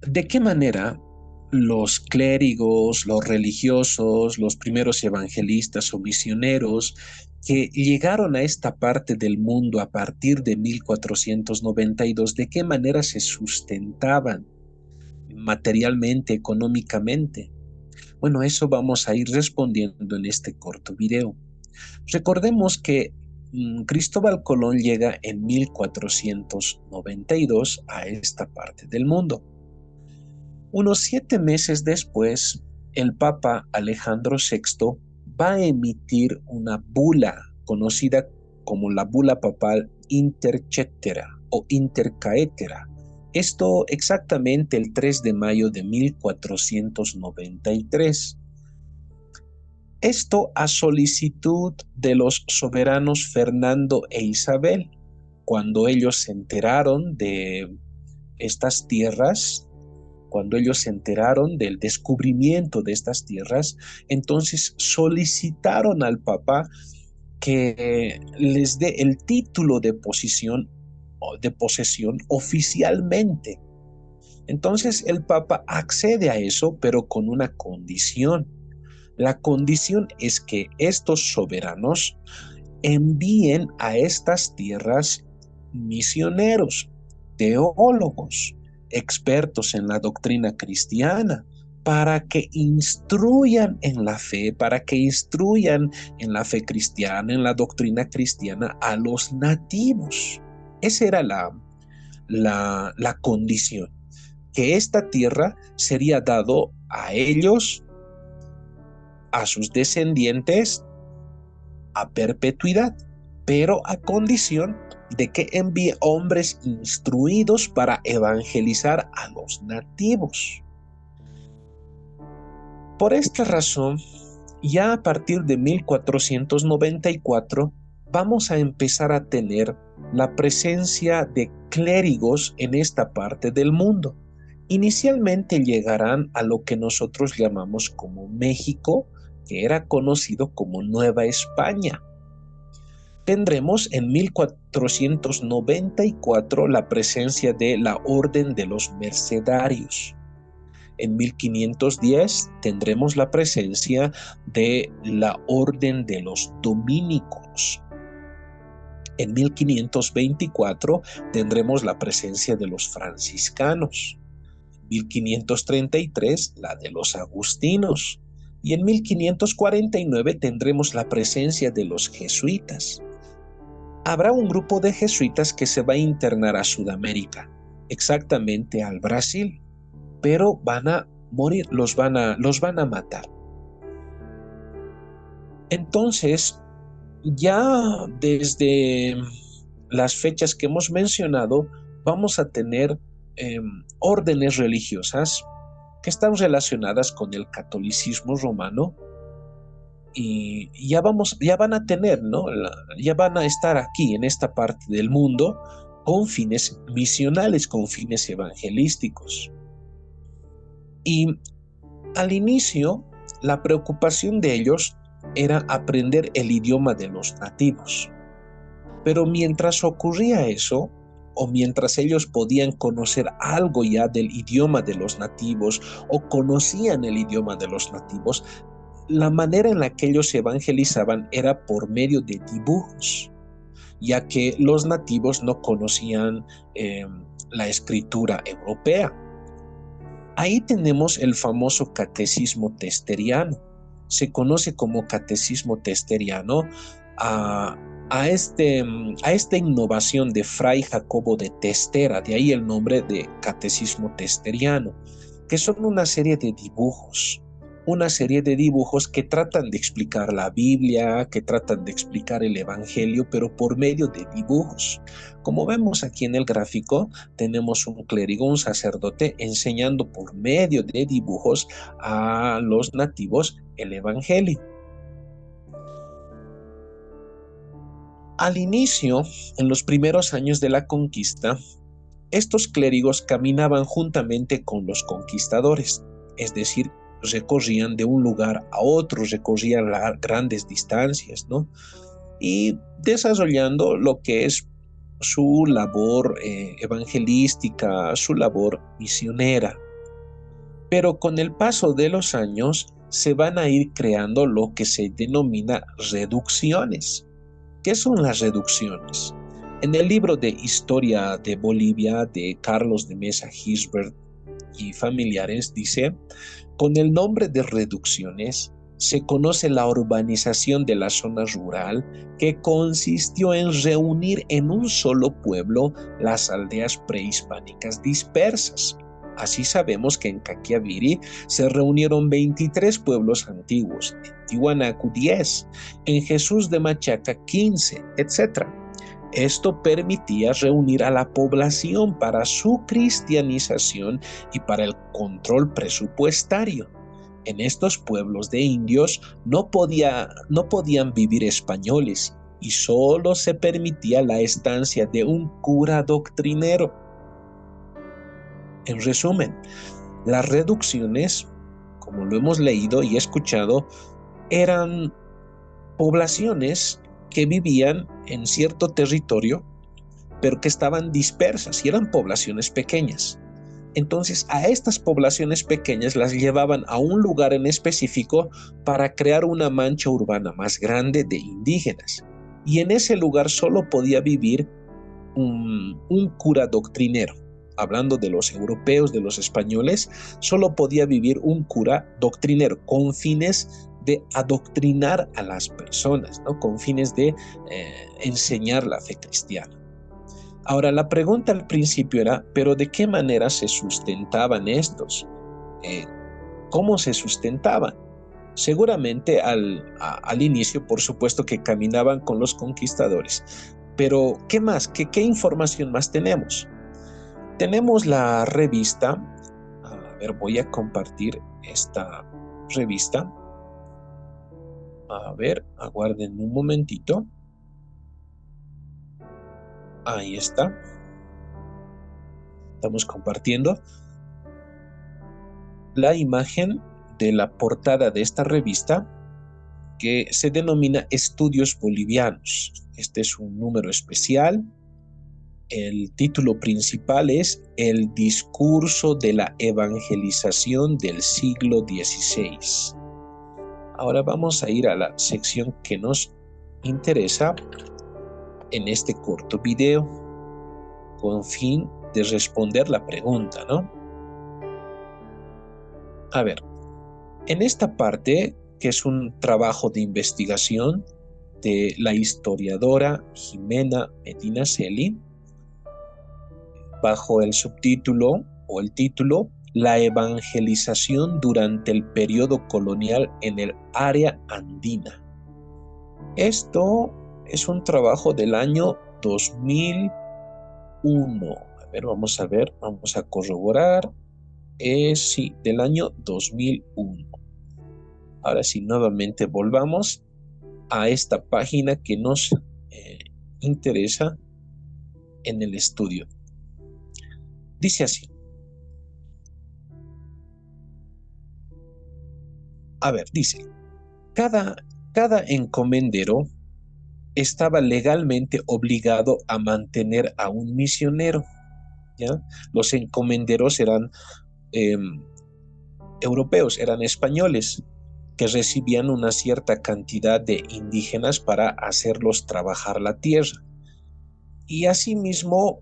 ¿De qué manera los clérigos, los religiosos, los primeros evangelistas o misioneros que llegaron a esta parte del mundo a partir de 1492, de qué manera se sustentaban materialmente, económicamente? Bueno, eso vamos a ir respondiendo en este corto video. Recordemos que Cristóbal Colón llega en 1492 a esta parte del mundo. Unos 7 meses después, el Papa Alejandro VI va a emitir una bula conocida como la bula papal Intercetera o Intercaetera. Esto exactamente el 3 de mayo de 1493. Esto a solicitud de los soberanos Fernando e Isabel, cuando ellos se enteraron de estas tierras, cuando ellos se enteraron del descubrimiento de estas tierras, entonces solicitaron al Papa que les dé el título de posesión oficialmente. Entonces el Papa accede a eso, pero con una condición. La condición es que estos soberanos envíen a estas tierras misioneros, teólogos, expertos en la doctrina cristiana, para que instruyan en la fe, para que instruyan en la fe cristiana, en la doctrina cristiana a los nativos. Esa era la condición, que esta tierra sería dado a ellos, a sus descendientes, a perpetuidad, pero a condición de que envíe hombres instruidos para evangelizar a los nativos. Por esta razón, ya a partir de 1494 vamos a empezar a tener la presencia de clérigos en esta parte del mundo. Inicialmente llegarán a lo que nosotros llamamos como México, que era conocido como Nueva España. Tendremos en 1494 la presencia de la Orden de los Mercedarios. En 1510 tendremos la presencia de la Orden de los Dominicos. En 1524 tendremos la presencia de los franciscanos. En 1533 la de los agustinos. Y en 1549 tendremos la presencia de los jesuitas. Habrá un grupo de jesuitas que se va a internar a Sudamérica, exactamente al Brasil, pero van a morir, los van a matar. Entonces, ya desde las fechas que hemos mencionado, vamos a tener órdenes religiosas que están relacionadas con el catolicismo romano y ya van a tener, ¿no? Ya van a estar aquí en esta parte del mundo con fines misionales, con fines evangelísticos. Y al inicio, la preocupación de ellos era aprender el idioma de los nativos. Pero mientras ocurría eso, o mientras ellos podían conocer algo ya del idioma de los nativos, o conocían el idioma de los nativos, la manera en la que ellos evangelizaban era por medio de dibujos, ya que los nativos no conocían la escritura europea. Ahí tenemos el famoso catecismo testeriano. Se conoce como catecismo testeriano a, a esta innovación de Fray Jacobo de Testera, de ahí el nombre de catecismo testeriano, que son una serie de dibujos que tratan de explicar la Biblia, que tratan de explicar el Evangelio, pero por medio de dibujos. Como vemos aquí en el gráfico, tenemos un clérigo, un sacerdote, enseñando por medio de dibujos a los nativos el Evangelio. Al inicio, en los primeros años de la conquista, estos clérigos caminaban juntamente con los conquistadores, es decir, recorrían de un lugar a otro, recorrían grandes distancias, ¿no? Y desarrollando lo que es su labor evangelística, su labor misionera. pero con el paso de los años se van a ir creando lo que se denomina reducciones. ¿Qué son las reducciones? En el libro de Historia de Bolivia de Carlos de Mesa Gisbert y familiares dice: con el nombre de reducciones se conoce la urbanización de la zona rural que consistió en reunir en un solo pueblo las aldeas prehispánicas dispersas. Así sabemos que en Caquiaviri se reunieron 23 pueblos antiguos, en Tiwanaku 10, en Jesús de Machaca 15, etc. Esto permitía reunir a la población para su cristianización y para el control presupuestario. En estos pueblos de indios no podían vivir españoles y solo se permitía la estancia de un cura doctrinero. En resumen, las reducciones, como lo hemos leído y escuchado, eran poblaciones que vivían en cierto territorio, pero que estaban dispersas y eran poblaciones pequeñas. Entonces, a estas poblaciones pequeñas las llevaban a un lugar en específico para crear una mancha urbana más grande de indígenas. Y en ese lugar solo podía vivir un cura doctrinero. Hablando de los europeos, de los españoles, solo podía vivir un cura doctrinero con fines de adoctrinar a las personas, ¿no? Con fines de enseñar la fe cristiana. Ahora, la pregunta al principio era, ¿pero de qué manera se sustentaban estos? ¿Cómo se sustentaban? Seguramente al inicio, por supuesto que caminaban con los conquistadores. Pero, ¿qué más? ¿Qué información más tenemos? Tenemos la revista. A ver, voy a compartir esta revista. A ver, aguarden un momentito. Ahí está. Estamos compartiendo la imagen de la portada de esta revista que se denomina Estudios Bolivianos. Este es un número especial. El título principal es El discurso de la evangelización del siglo XVI. Ahora vamos a ir a la sección que nos interesa en este corto video con fin de responder la pregunta, ¿no? A ver, en esta parte, que es un trabajo de investigación de la historiadora Jimena Medinaceli, bajo el subtítulo o el título La evangelización durante el periodo colonial en el área andina. Esto es un trabajo del año 2001. Vamos a corroborar. Sí, del año 2001. Ahora sí, nuevamente volvamos a esta página que nos interesa en el estudio. Dice así. A ver, dice, cada encomendero estaba legalmente obligado a mantener a un misionero, ¿ya? Los encomenderos eran europeos, eran españoles, que recibían una cierta cantidad de indígenas para hacerlos trabajar la tierra. Y asimismo,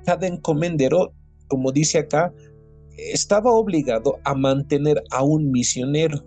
cada encomendero, como dice acá, estaba obligado a mantener a un misionero,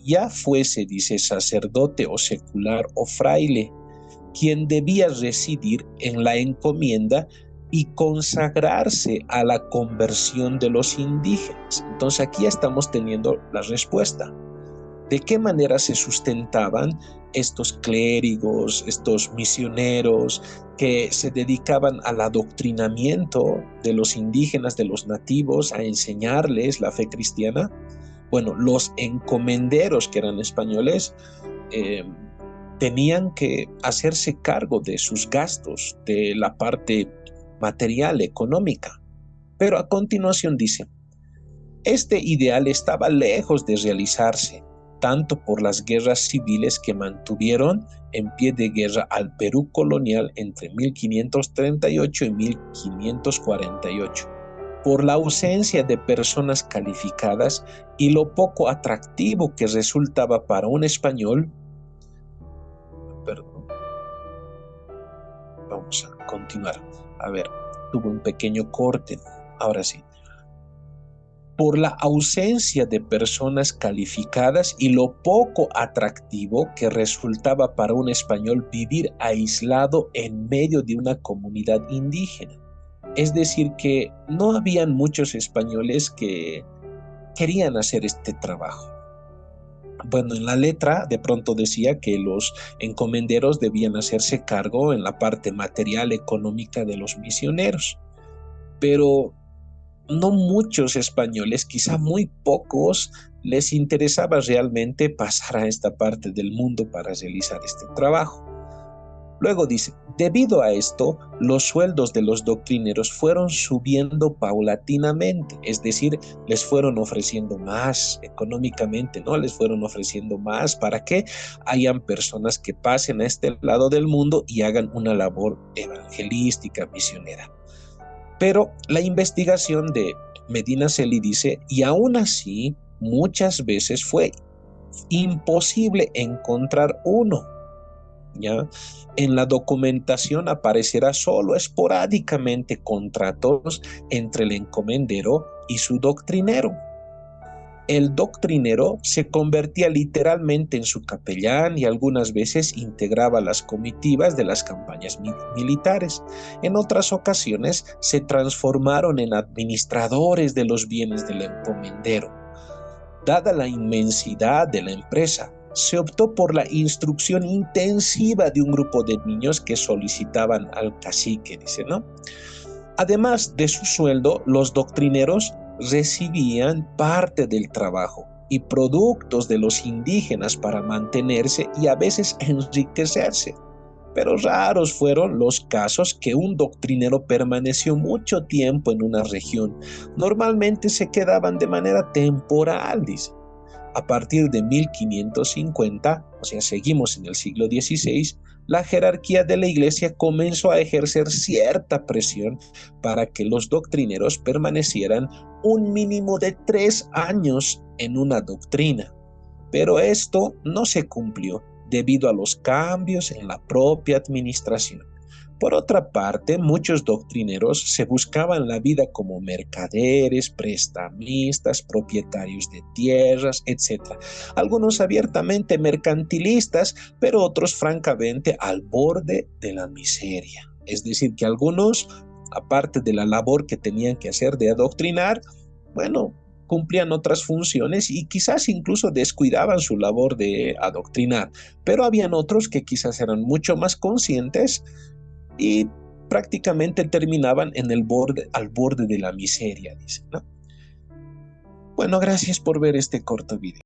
ya fuese, dice, sacerdote o secular o fraile, quien debía residir en la encomienda y consagrarse a la conversión de los indígenas. Entonces aquí estamos teniendo la respuesta. ¿De qué manera se sustentaban estos clérigos, estos misioneros que se dedicaban al adoctrinamiento de los indígenas, de los nativos, a enseñarles la fe cristiana? Bueno, los encomenderos, que eran españoles, tenían que hacerse cargo de sus gastos, de la parte material, económica. Pero a continuación dice, este ideal estaba lejos de realizarse, tanto por las guerras civiles que mantuvieron en pie de guerra al Perú colonial entre 1538 y 1548, por la ausencia de personas calificadas y lo poco atractivo que resultaba para un español, perdón, vamos a continuar. A ver, tuve un pequeño corte. Ahora sí. Por la ausencia de personas calificadas y lo poco atractivo que resultaba para un español vivir aislado en medio de una comunidad indígena. Es decir, que no habían muchos españoles que querían hacer este trabajo. Bueno, en la letra de pronto decía que los encomenderos debían hacerse cargo en la parte material económica de los misioneros, pero no muchos españoles, quizá muy pocos, les interesaba realmente pasar a esta parte del mundo para realizar este trabajo. Luego dice, debido a esto, los sueldos de los doctrineros fueron subiendo paulatinamente, es decir, les fueron ofreciendo más económicamente, ¿no? Les fueron ofreciendo más para que hayan personas que pasen a este lado del mundo y hagan una labor evangelística, misionera. Pero la investigación de Medinaceli dice, y aún así, muchas veces fue imposible encontrar uno. ¿Ya? En la documentación aparecerá solo esporádicamente contratos entre el encomendero y su doctrinero. El doctrinero se convertía literalmente en su capellán y algunas veces integraba las comitivas de las campañas militares. En otras ocasiones se transformaron en administradores de los bienes del encomendero. Dada la inmensidad de la empresa, se optó por la instrucción intensiva de un grupo de niños que solicitaban al cacique, dice, ¿no? Además de su sueldo, los doctrineros recibían parte del trabajo y productos de los indígenas para mantenerse y a veces enriquecerse. Pero raros fueron los casos que un doctrinero permaneció mucho tiempo en una región. Normalmente se quedaban de manera temporal, dice. A partir de 1550, o sea, seguimos en el siglo XVI, la jerarquía de la iglesia comenzó a ejercer cierta presión para que los doctrineros permanecieran un mínimo de 3 años en una doctrina. Pero esto no se cumplió debido a los cambios en la propia administración. Por otra parte, muchos doctrineros se buscaban la vida como mercaderes, prestamistas, propietarios de tierras, etc. Algunos abiertamente mercantilistas, pero otros francamente al borde de la miseria. Es decir, que algunos, aparte de la labor que tenían que hacer de adoctrinar, bueno, cumplían otras funciones y quizás incluso descuidaban su labor de adoctrinar, pero habían otros que quizás eran mucho más conscientes y prácticamente terminaban en el borde, al borde de la miseria, dice, ¿no? Bueno, gracias por ver este corto video.